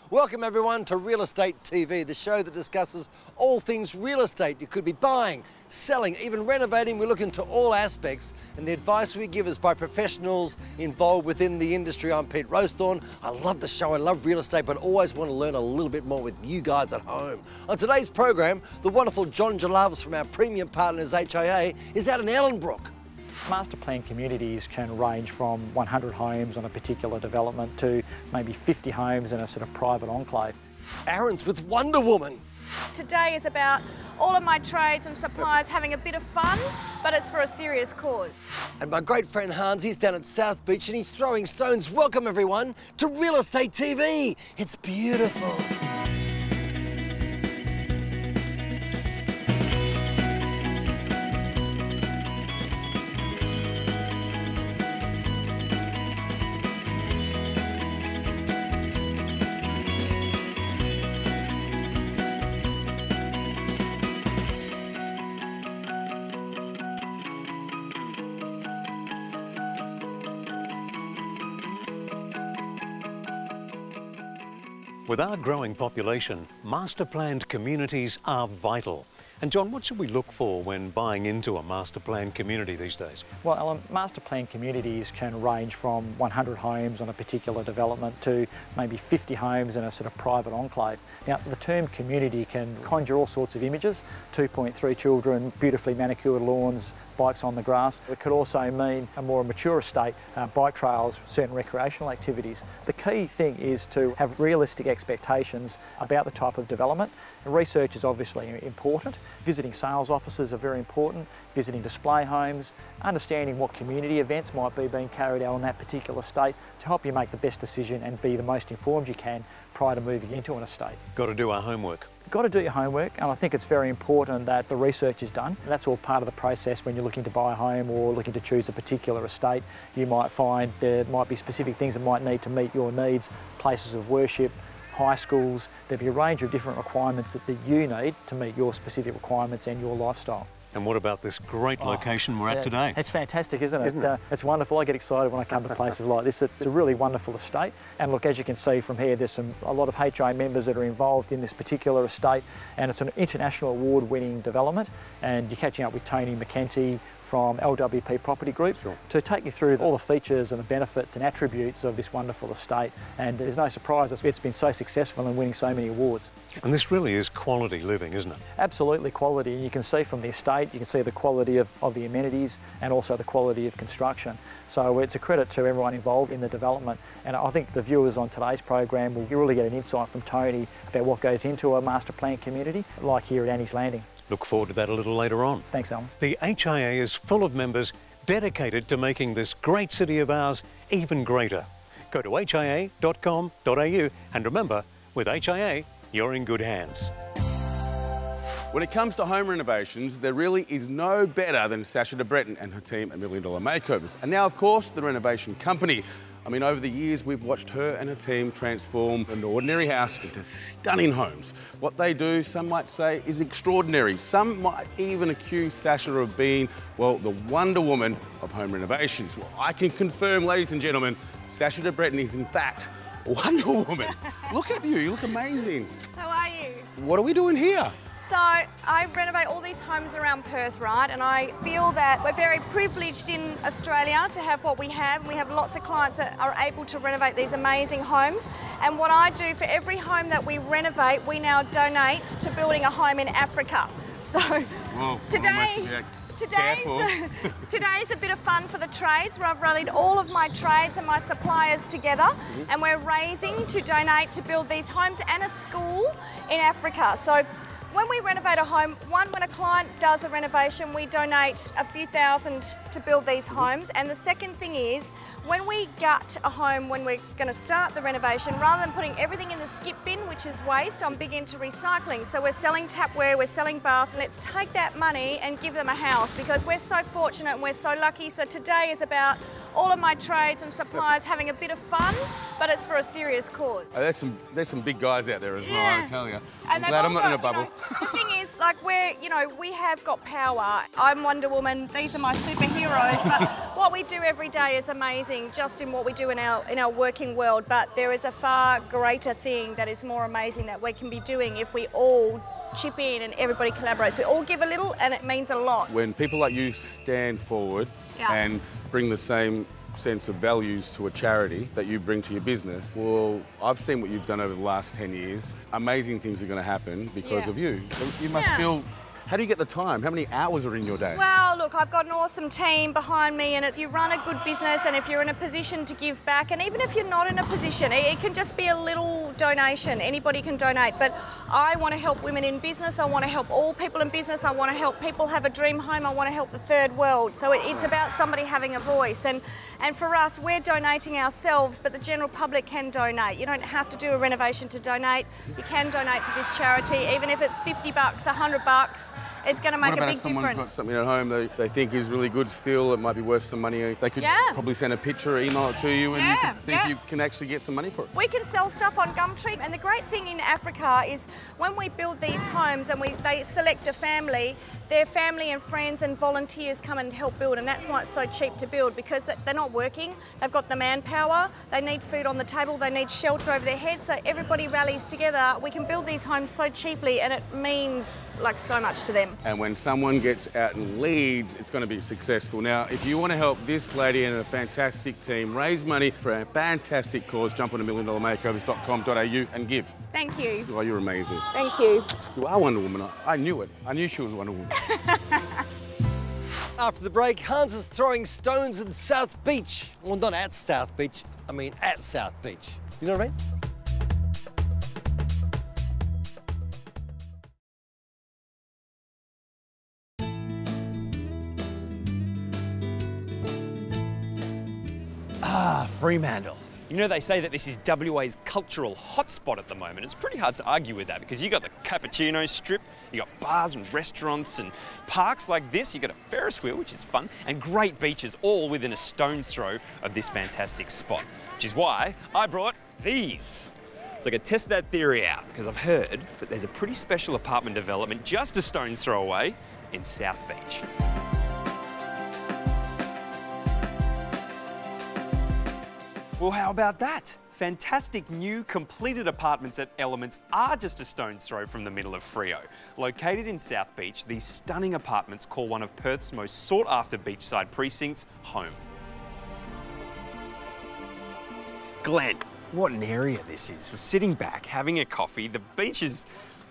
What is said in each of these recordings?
Welcome everyone to Real Estate TV, the show that discusses all things real estate. You could be buying, selling, even renovating. We look into all aspects, and the advice we give is by professionals involved within the industry. I'm Pete Rowsthorne. I love the show, I love real estate, but always want to learn a little bit more with you guys at home. On today's program, the wonderful John Jaloves from our premium partners HIA is out in Ellenbrook. Master plan communities can range from 100 homes on a particular development to maybe 50 homes in a sort of private enclave. Aaron's with Wonder Woman. Today is about all of my trades and suppliers having a bit of fun, but it's for a serious cause. And my great friend Hans, he's down at South Beach and he's throwing stones. Welcome everyone to Real Estate TV. It's beautiful. With our growing population, master-planned communities are vital. And John, what should we look for when buying into a master-planned community these days? Well, Allan, master-planned communities can range from 100 homes on a particular development to maybe 50 homes in a sort of private enclave. Now, the term community can conjure all sorts of images: 2.3 children, beautifully manicured lawns, bikes on the grass. It could also mean a more mature estate, bike trails, certain recreational activities. The key thing is to have realistic expectations about the type of development. Research is obviously important. Visiting sales offices are very important, visiting display homes, understanding what community events might be being carried out on that particular estate to help you make the best decision and be the most informed you can prior to moving into an estate. Got to do our homework. You've got to do your homework, and I think it's very important that the research is done. And that's all part of the process when you're looking to buy a home or looking to choose a particular estate. You might find there might be specific things that might need to meet your needs: places of worship, high schools. There'll be a range of different requirements that you need to meet your specific requirements and your lifestyle. And what about this great location we're at today? It's fantastic, isn't it? It's wonderful. I get excited when I come to places like this. It's a really wonderful estate. And look, as you can see from here, there's a lot of HIA members that are involved in this particular estate, and it's an international award-winning development. And you're catching up with Tony McKenty from LWP Property Group to take you through all the features and the benefits and attributes of this wonderful estate. And there's no surprise it's been so successful and winning so many awards. And this really is quality living, isn't it? Absolutely quality. And you can see from the estate, you can see the quality of the amenities and also the quality of construction. So it's a credit to everyone involved in the development. And I think the viewers on today's program will really get an insight from Tony about what goes into a master plan community, like here at Annie's Landing. Look forward to that a little later on. Thanks, Allan. The HIA is full of members dedicated to making this great city of ours even greater. Go to hia.com.au, and remember, with HIA, you're in good hands. When it comes to home renovations, there really is no better than Sasha de Breton and her team at $1 Million Makeovers. And now, of course, the renovation company. I mean, over the years, we've watched her and her team transform an ordinary house into stunning homes. What they do, some might say, is extraordinary. Some might even accuse Sasha of being, well, the Wonder Woman of home renovations. Well, I can confirm, ladies and gentlemen, Sasha de Breton is, in fact, Wonder Woman. Look at you look amazing. How are you? What are we doing here? So I renovate all these homes around Perth, right? And I feel that we're very privileged in Australia to have what we have. We have lots of clients that are able to renovate these amazing homes. And what I do for every home that we renovate, we now donate to building a home in Africa. So today's a bit of fun for the trades, where I've rallied all of my trades and my suppliers together, and we're raising to donate to build these homes and a school in Africa. So when we renovate a home, when a client does a renovation, we donate a few thousand to build these homes. And the second thing is, when we gut a home, when we're going to start the renovation, rather than putting everything in the skip bin, which is waste, I'm big into recycling. So we're selling tapware, we're selling bath, and let's take that money and give them a house, because we're so fortunate and we're so lucky. So today is about all of my trades and suppliers having a bit of fun, but it's for a serious cause. Oh, there's some big guys out there as well, I tell you. I'm And glad I'm not in a bubble. The thing is, like, we have got power. I'm Wonder Woman, these are my superheroes, but What we do every day is amazing, just in what we do in our working world, but there is a far greater thing that is more amazing that we can be doing if we all chip in and everybody collaborates. We all give a little and it means a lot. When people like you stand forward and bring the same sense of values to a charity that you bring to your business, well, I've seen what you've done over the last 10 years. Amazing things are going to happen because of you. You must feel... How do you get the time? How many hours are in your day? Well, look, I've got an awesome team behind me, and if you run a good business and if you're in a position to give back, and even if you're not in a position, it can just be a little donation. Anybody can donate, but I want to help women in business. I want to help all people in business. I want to help people have a dream home. I want to help the third world. So it's about somebody having a voice, and for us, we're donating ourselves, but the general public can donate. You don't have to do a renovation to donate. You can donate to this charity, even if it's $50, $100. It's going to make a big difference. What about if someone's got something at home they think is really good still, it might be worth some money? They could probably send a picture or email it to you and you can see if you can actually get some money for it. We can sell stuff on Gumtree, and the great thing in Africa is when we build these homes and they select a family, their family and friends and volunteers come and help build, and that's why it's so cheap to build, because they're not working, they've got the manpower, they need food on the table, they need shelter over their heads, so everybody rallies together. We can build these homes so cheaply and it means like so much to them. And when someone gets out and leads, it's going to be successful. Now, if you want to help this lady and a fantastic team raise money for a fantastic cause, jump on $1,000,000makeovers.com.au and give. Thank you. Oh, you're amazing. Thank you. You are Wonder Woman. I knew it. I knew she was Wonder Woman. After the break, Hans is throwing stones in South Beach. Well, not at South Beach, I mean at South Beach. You know what I mean? Fremantle. You know, they say that this is WA's cultural hotspot at the moment. It's pretty hard to argue with that because you got the cappuccino strip, you got bars and restaurants and parks like this, you got a Ferris wheel, which is fun, and great beaches all within a stone's throw of this fantastic spot, which is why I brought these. So I could test that theory out because I've heard that there's a pretty special apartment development just a stone's throw away in South Beach. Well, how about that? Fantastic new completed apartments at Elements are just a stone's throw from the middle of Freo. Located in South Beach, these stunning apartments call one of Perth's most sought-after beachside precincts home. Glenn, what an area this is. We're sitting back, having a coffee. The beach is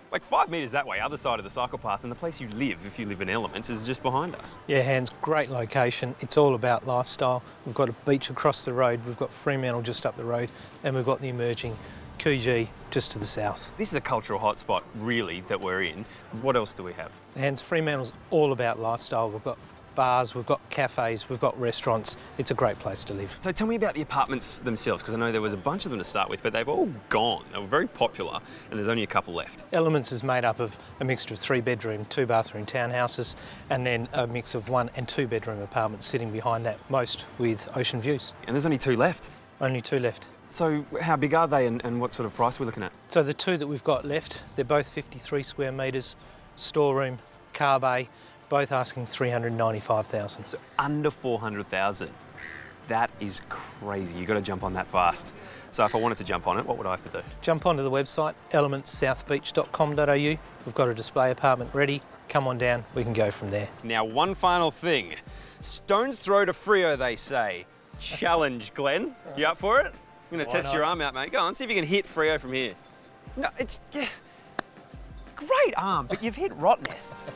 like 5 metres that way, other side of the cycle path, and the place you live, if you live in Elements, is just behind us. Yeah, Hans, great location. It's all about lifestyle. We've got a beach across the road, we've got Fremantle just up the road, and we've got the emerging Coogee just to the south. This is a cultural hotspot, really, that we're in. What else do we have? Hans, Fremantle's all about lifestyle. We've got bars, we've got cafes, we've got restaurants. It's a great place to live. So tell me about the apartments themselves, because I know there was a bunch of them to start with, but they've all gone. They were very popular, and there's only a couple left. Elements is made up of a mixture of 3-bedroom, 2-bathroom townhouses, and then a mix of 1- and 2-bedroom apartments sitting behind that, most with ocean views. And there's only 2 left? Only 2 left. So how big are they, and what sort of price are we looking at? So the 2 that we've got left, they're both 53 square metres, storeroom, car bay, both asking $395,000. So under $400,000. That is crazy. You've got to jump on that fast. So if I wanted to jump on it, what would I have to do? Jump onto the website, elementssouthbeach.com.au. We've got a display apartment ready. Come on down, we can go from there. Now, one final thing. Stone's throw to Freo, they say. Challenge, Glenn. You up for it? I'm going to test your arm out, mate. Go on, see if you can hit Freo from here. No, it's... Yeah. Great arm, but you've hit rot nests.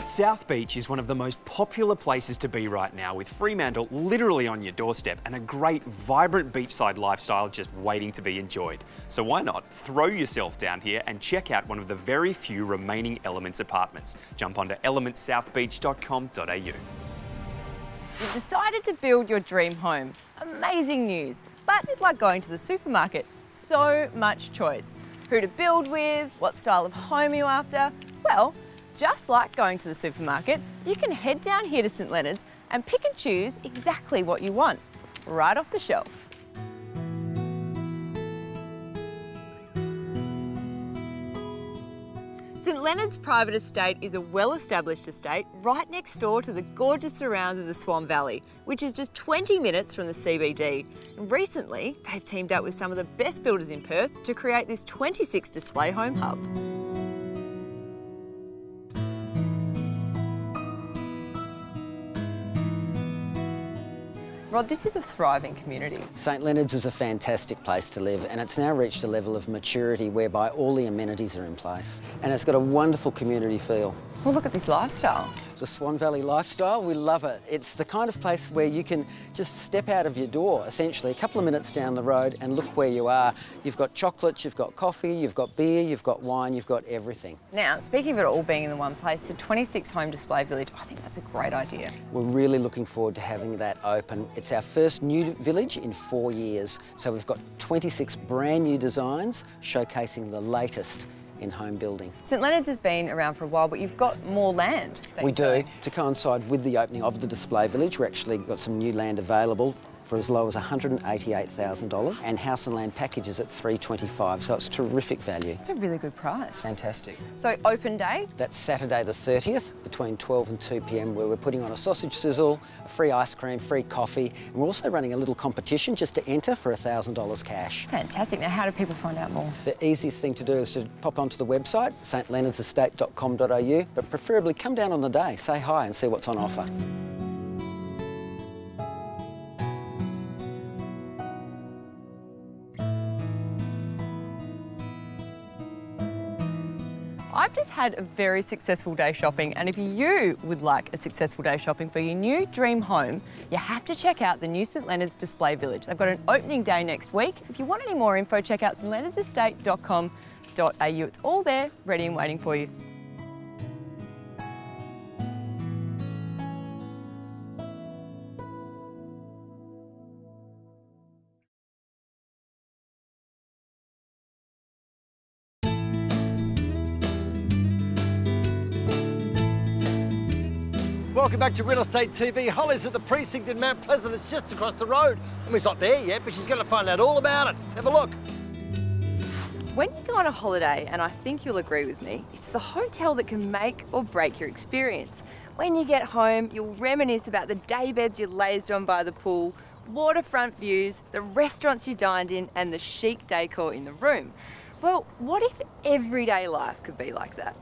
South Beach is one of the most popular places to be right now, with Fremantle literally on your doorstep and a great, vibrant beachside lifestyle just waiting to be enjoyed. So why not throw yourself down here and check out one of the very few remaining Elements apartments. Jump onto elementssouthbeach.com.au. You've decided to build your dream home. Amazing news, but it's like going to the supermarket. So much choice. Who to build with, what style of home you're after. Well, just like going to the supermarket, you can head down here to St Leonard's and pick and choose exactly what you want, right off the shelf. St Leonard's private estate is a well-established estate right next door to the gorgeous surrounds of the Swan Valley, which is just 20 minutes from the CBD. And recently, they've teamed up with some of the best builders in Perth to create this 26 display home hub. Rod, this is a thriving community. St Leonard's is a fantastic place to live, and it's now reached a level of maturity whereby all the amenities are in place. And it's got a wonderful community feel. Well, look at this lifestyle. The Swan Valley lifestyle, we love it. It's the kind of place where you can just step out of your door, essentially, a couple of minutes down the road and look where you are. You've got chocolates, you've got coffee, you've got beer, you've got wine, you've got everything. Now, speaking of it all being in the one place, the 26 home display village, I think that's a great idea. We're really looking forward to having that open. It's our first new village in 4 years. So we've got 26 brand new designs showcasing the latest in home building. St Leonard's has been around for a while, but you've got more land. We do. To coincide with the opening of the display village, we've actually got some new land available for as low as $188,000, and house and land packages at $325, so it's terrific value. It's a really good price. Fantastic. So open day? That's Saturday the 30th between 12 and 2 p.m, where we're putting on a sausage sizzle, a free ice cream, free coffee, and we're also running a little competition just to enter for $1,000 cash. Fantastic. Now, how do people find out more? The easiest thing to do is to pop onto the website, stleonardsestate.com.au, but preferably come down on the day, say hi and see what's on offer. I've just had a very successful day shopping, and if you would like a successful day shopping for your new dream home, you have to check out the new St Leonard's Display Village. They've got an opening day next week. If you want any more info, check out stleonardsestate.com.au. It's all there, ready and waiting for you. Welcome back to Real Estate TV. Holly's at the precinct in Mount Pleasant. It's just across the road. I mean, it's not there yet, but she's going to find out all about it. Let's have a look. When you go on a holiday, and I think you'll agree with me, it's the hotel that can make or break your experience. When you get home, you'll reminisce about the daybeds you lazed on by the pool, waterfront views, the restaurants you dined in, and the chic decor in the room. Well, what if everyday life could be like that?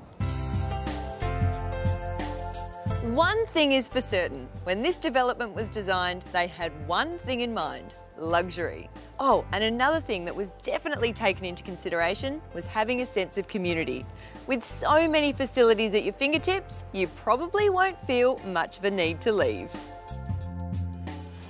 One thing is for certain, when this development was designed, they had one thing in mind: luxury. Oh, and another thing that was definitely taken into consideration was having a sense of community. With so many facilities at your fingertips, you probably won't feel much of a need to leave.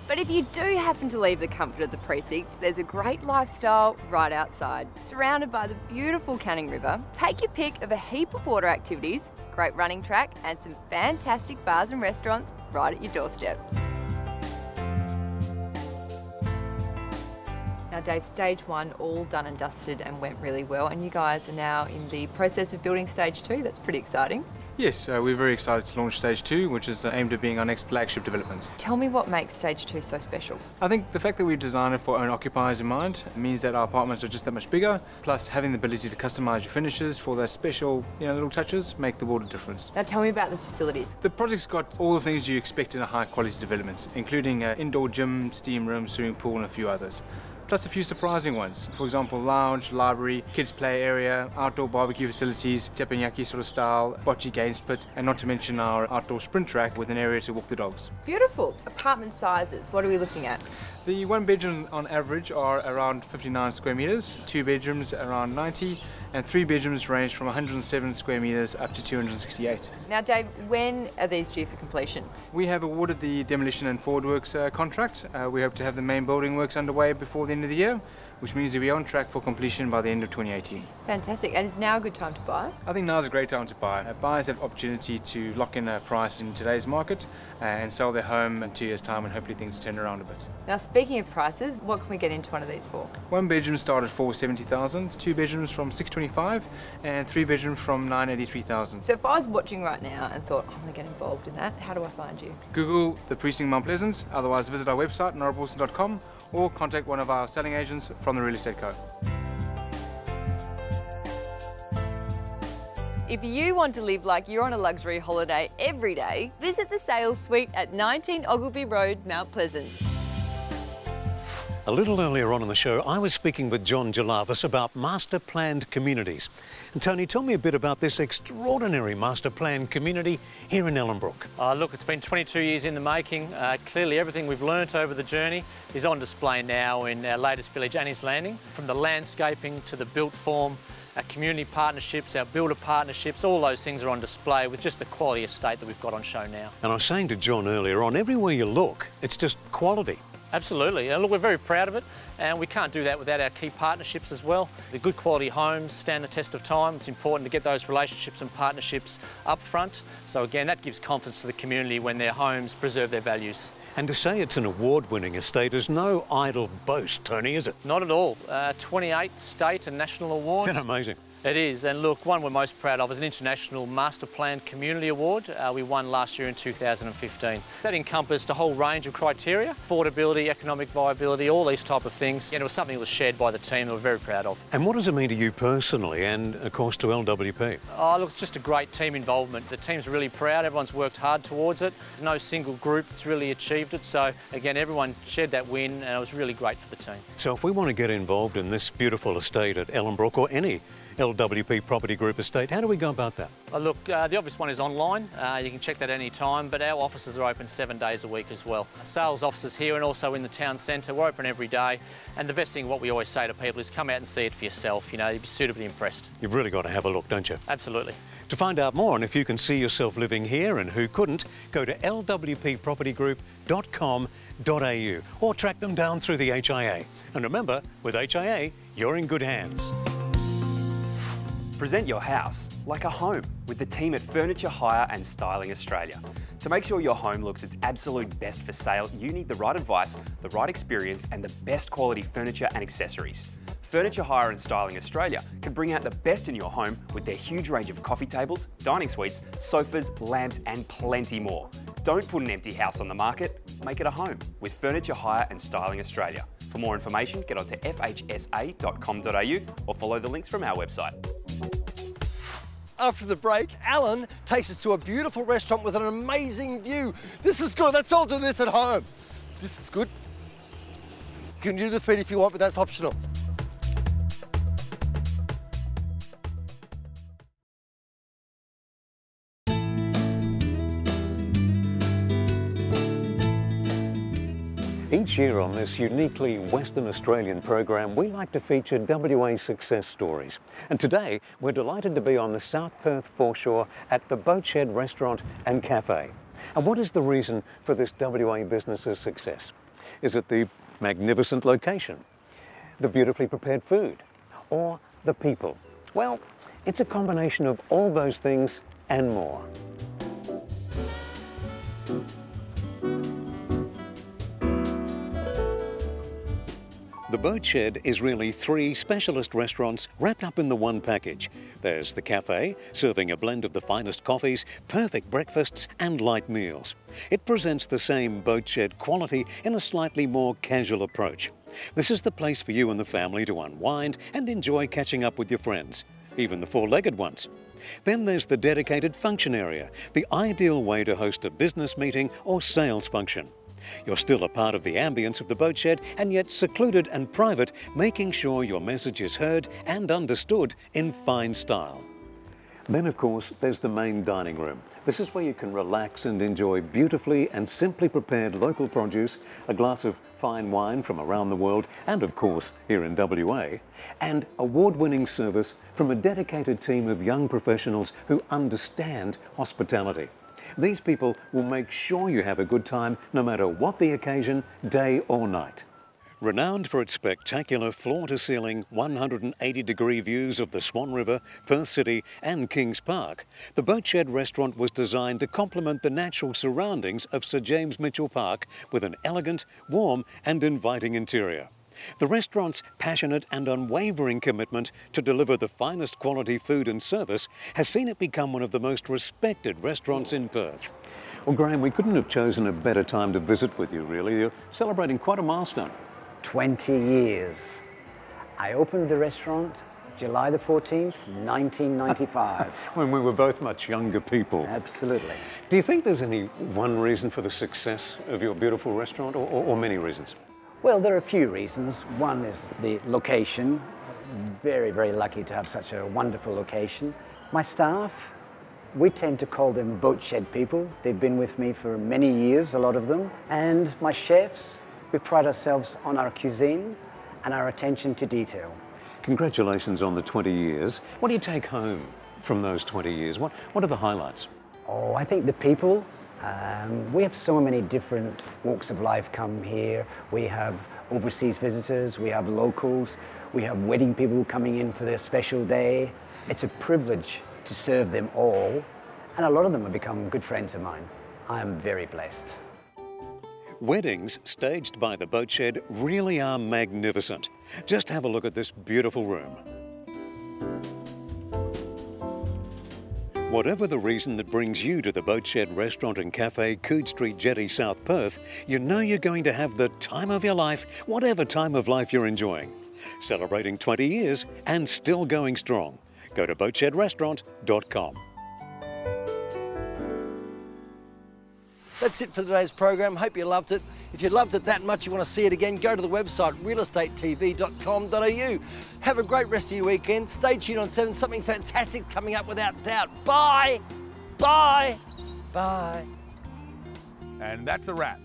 But if you do happen to leave the comfort of the precinct, there's a great lifestyle right outside. Surrounded by the beautiful Canning River, take your pick of a heap of water activities, great running track, and some fantastic bars and restaurants right at your doorstep. Now Dave, stage 1 all done and dusted and went really well, and you guys are now in the process of building stage 2. That's pretty exciting. Yes, we're very excited to launch Stage 2, which is aimed at being our next flagship development. Tell me what makes Stage 2 so special. I think the fact that we've designed it for own occupiers in mind means that our apartments are just that much bigger, plus having the ability to customise your finishes for those special little touches make the world of difference. Now tell me about the facilities. The project's got all the things you expect in a high quality development, including an indoor gym, steam room, swimming pool and a few others. Plus a few surprising ones. For example, lounge, library, kids play area, outdoor barbecue facilities, teppanyaki sort of style, bocce games pit, and not to mention our outdoor sprint track with an area to walk the dogs. Beautiful. Apartment sizes, what are we looking at? The one bedroom on average are around 59 square meters, 2 bedrooms around 90, and 3 bedrooms range from 107 square meters up to 268. Now Dave, when are these due for completion? We have awarded the demolition and forward works contract. We hope to have the main building works underway before the end of the year, which means that we're on track for completion by the end of 2018. Fantastic. And is now a good time to buy? I think now is a great time to buy. Buyers have the opportunity to lock in a price in today's market and sell their home in 2 years' time, and hopefully things will turn around a bit. Now speaking of prices, what can we get into one of these for? 1 bedroom start at $470,000, 2 bedrooms from $625,000, and 3 bedrooms from $983,000. So if I was watching right now and thought, I'm going to get involved in that, how do I find you? Google the precinct Mount Pleasant, otherwise visit our website, norabawson.com, or contact one of our selling agents from the Real Estate Co. If you want to live like you're on a luxury holiday every day, visit the Sales Suite at 19 Ogilvy Road, Mount Pleasant. A little earlier on in the show, I was speaking with John Jarvis about master planned communities. And Tony, tell me a bit about this extraordinary master planned community here in Ellenbrook. Look, it's been 22 years in the making. Clearly everything we've learnt over the journey is on display now in our latest village, Annie's Landing. From the landscaping to the built form, our community partnerships, our builder partnerships, all those things are on display with just the quality estate that we've got on show now. And I was saying to John earlier on, everywhere you look, it's just quality. Absolutely, and look, we're very proud of it, and we can't do that without our key partnerships as well. The good quality homes stand the test of time. It's important to get those relationships and partnerships up front. So again, that gives confidence to the community when their homes preserve their values. And to say it's an award-winning estate is no idle boast, Tony, is it? Not at all. 28 state and national awards. Isn't that amazing? It is, and look, one we're most proud of is an International Master Plan Community Award. We won last year in 2015. That encompassed a whole range of criteria, affordability, economic viability, all these type of things, and it was something that was shared by the team that we're very proud of. And what does it mean to you personally and, of course, to LWP? Oh, look, it's just a great team involvement. The team's really proud, everyone's worked hard towards it. There's no single group that's really achieved it, so again, everyone shared that win, and it was really great for the team. So if we want to get involved in this beautiful estate at Ellenbrook or any LWP Property Group estate, how do we go about that? Look, the obvious one is online. You can check that any time, but our offices are open 7 days a week as well. Sales offices here and also in the town centre, we're open every day. And the best thing, what we always say to people, is come out and see it for yourself. You know, you'll be suitably impressed. You've really got to have a look, don't you? Absolutely. To find out more and if you can see yourself living here and who couldn't, go to lwppropertygroup.com.au or track them down through the HIA. And remember, with HIA, you're in good hands. Present your house like a home with the team at Furniture Hire and Styling Australia. To make sure your home looks its absolute best for sale, you need the right advice, the right experience and the best quality furniture and accessories. Furniture Hire and Styling Australia can bring out the best in your home with their huge range of coffee tables, dining suites, sofas, lamps and plenty more. Don't put an empty house on the market, make it a home with Furniture Hire and Styling Australia. For more information, get onto fhsa.com.au or follow the links from our website. After the break, Allan takes us to a beautiful restaurant with an amazing view. This is good. Let's all do this at home. This is good. You can do the feed if you want, but that's optional. Each year on this uniquely Western Australian program, we like to feature WA success stories. And today, we're delighted to be on the South Perth foreshore at the Boatshed Restaurant and Cafe. And what is the reason for this WA business's success? Is it the magnificent location, the beautifully prepared food, or the people? Well, it's a combination of all those things and more. The Boatshed is really 3 specialist restaurants wrapped up in the one package. There's the cafe, serving a blend of the finest coffees, perfect breakfasts and light meals. It presents the same Boatshed quality in a slightly more casual approach. This is the place for you and the family to unwind and enjoy catching up with your friends, even the 4-legged ones. Then there's the dedicated function area, the ideal way to host a business meeting or sales function. You're still a part of the ambience of the Boatshed and yet secluded and private, making sure your message is heard and understood in fine style. Then, of course, there's the main dining room. This is where you can relax and enjoy beautifully and simply prepared local produce, a glass of fine wine from around the world, and of course, here in WA, and award-winning service from a dedicated team of young professionals who understand hospitality. These people will make sure you have a good time no matter what the occasion, day or night. Renowned for its spectacular floor-to-ceiling 180-degree views of the Swan River, Perth City and Kings Park, the Boatshed restaurant was designed to complement the natural surroundings of Sir James Mitchell Park with an elegant, warm and inviting interior. The restaurant's passionate and unwavering commitment to deliver the finest quality food and service has seen it become one of the most respected restaurants in Perth. Well, Graham, we couldn't have chosen a better time to visit with you, really. You're celebrating quite a milestone. 20 years. I opened the restaurant July the 14th, 1995. When we were both much younger people. Absolutely. Do you think there's any one reason for the success of your beautiful restaurant, or many reasons? Well, there are a few reasons. One is the location. Very, very lucky to have such a wonderful location. My staff, we tend to call them boat shed people. They've been with me for many years, a lot of them. And my chefs, we pride ourselves on our cuisine and our attention to detail. Congratulations on the 20 years. What do you take home from those 20 years? What are the highlights? Oh, I think the people. We have so many different walks of life come here. We have overseas visitors, we have locals, we have wedding people coming in for their special day. It's a privilege to serve them all, and a lot of them have become good friends of mine. I am very blessed. Weddings staged by the Boat Shed really are magnificent. Just have a look at this beautiful room. Whatever the reason that brings you to the Boat Shed Restaurant and Cafe, Coode Street Jetty, South Perth, you know you're going to have the time of your life, whatever time of life you're enjoying. Celebrating 20 years and still going strong. Go to boatshedrestaurant.com. That's it for today's program. Hope you loved it. If you loved it that much, you want to see it again, go to the website realestatetv.com.au. Have a great rest of your weekend. Stay tuned on 7. Something fantastic coming up without doubt. Bye. Bye. Bye. And that's a wrap.